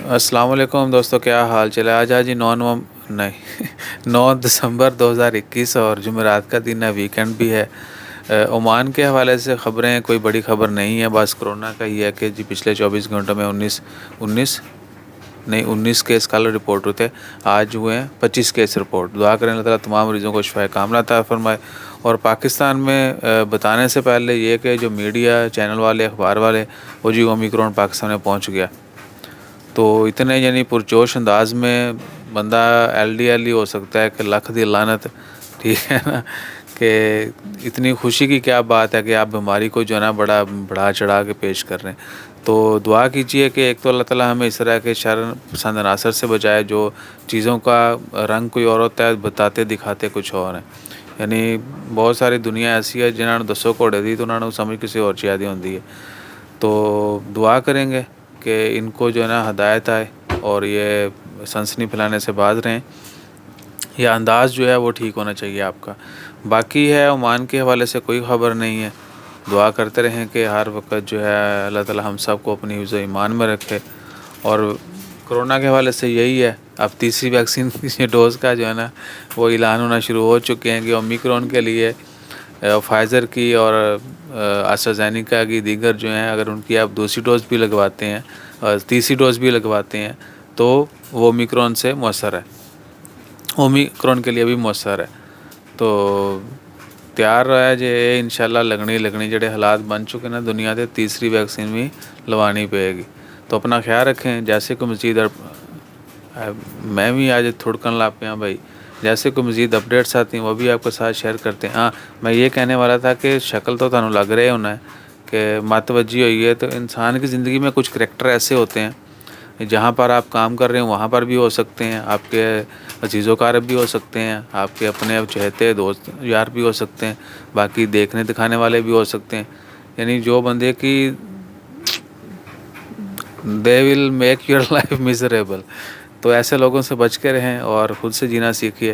السلام علیکم دوستو، کیا حال چل ہے؟ آج 9 دسمبر 2021 اور جمعرات کا دن ہے، ویکنڈ بھی ہے۔ عمان کے حوالے سے خبریں کوئی بڑی خبر نہیں ہے، بس کرونا کا ہی ہے کہ جی پچھلے 24 گھنٹوں میں 19 کیس کل رپورٹ ہوتے، آج ہوئے ہیں 25 کیس رپورٹ۔ دعا کریں اللہ تعالیٰ تمام مریضوں کو شفائے کاملہ عطا فرمائے۔ اور پاکستان میں بتانے سے پہلے یہ کہ جو میڈیا چینل والے، اخبار والے، وہ جی اومیکرون پاکستان میں پہنچ گیا، تو اتنے یعنی پرجوش انداز میں بندہ ایل ڈی ایل ہی ہو سکتا ہے کہ لکھ دی لعنت، ٹھیک ہے نا، کہ اتنی خوشی کی کیا بات ہے کہ آپ بیماری کو جو ہے نا بڑا بڑھا چڑھا کے پیش کر رہے ہیں۔ تو دعا کیجئے کہ ایک تو اللہ تعالیٰ ہمیں اس طرح کے شر پسند عناصر سے بچائے جو چیزوں کا رنگ کوئی اور ہوتا ہے، بتاتے دکھاتے کچھ اور ہیں۔ یعنی بہت ساری دنیا ایسی ہے جنہوں نے دسو گھوڑے دی تو انہوں نے سمجھ کسی اور چیز دی ہوتی ہے۔ تو دعا کریں گے کہ ان کو جو ہے نا ہدایت آئے اور یہ سنسنی پھیلانے سے باز رہیں۔ یہ انداز جو ہے وہ ٹھیک ہونا چاہیے آپ کا۔ باقی ہے عمان کے حوالے سے کوئی خبر نہیں ہے، دعا کرتے رہیں کہ ہر وقت جو ہے اللہ تعالیٰ ہم سب کو اپنی حفظ و ایمان میں رکھے۔ اور کرونا کے حوالے سے یہی ہے، اب تیسری ویکسین کی ڈوز کا جو ہے نا وہ اعلان ہونا شروع ہو چکے ہیں کہ اومیکرون کے لیے فائزر کی اور آسٹرازینیکا کی دیگر جو ہیں، اگر ان کی آپ دوسری ڈوز بھی لگواتے ہیں اور تیسری ڈوز بھی لگواتے ہیں تو وہ اومیکرون سے مؤثر ہے، اومیکرون کے لیے بھی مؤثر ہے۔ تو تیار رہا جے انشاءاللہ لگنی جڑے حالات بن چکے نا دنیا کے، تیسری ویکسین بھی لوانی پڑے گی۔ تو اپنا خیال رکھیں۔ جیسے کوئی مزید میں بھی آج تھڑکن لاگ پیا بھائی، جیسے کوئی مزید اپڈیٹس آتی ہیں وہ بھی آپ کے ساتھ شیئر کرتے ہیں۔ ہاں میں یہ کہنے والا تھا کہ شکل تو تمہیں لگ رہے ہونا ہے کہ متوجہ ہوئی ہے، تو انسان کی زندگی میں کچھ کریکٹر ایسے ہوتے ہیں جہاں پر آپ کام کر رہے ہیں وہاں پر بھی ہو سکتے ہیں، آپ کے عزیز و اقارب بھی ہو سکتے ہیں، آپ کے اپنے چہتے دوست یار بھی ہو سکتے ہیں، باقی دیکھنے دکھانے والے بھی ہو سکتے ہیں۔ یعنی جو بندے کی they will make your life miserable، تو ایسے لوگوں سے بچ کے رہیں اور خود سے جینا سیکھیے۔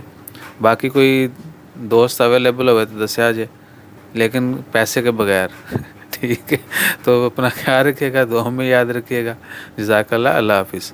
باقی کوئی دوست اویلیبل ہوئے تو دسیا جائے، لیکن پیسے کے بغیر ٹھیک ہے۔ تو اپنا خیال رکھیے گا، دعاؤں میں یاد رکھیے گا۔ جزاک اللہ، اللہ حافظ۔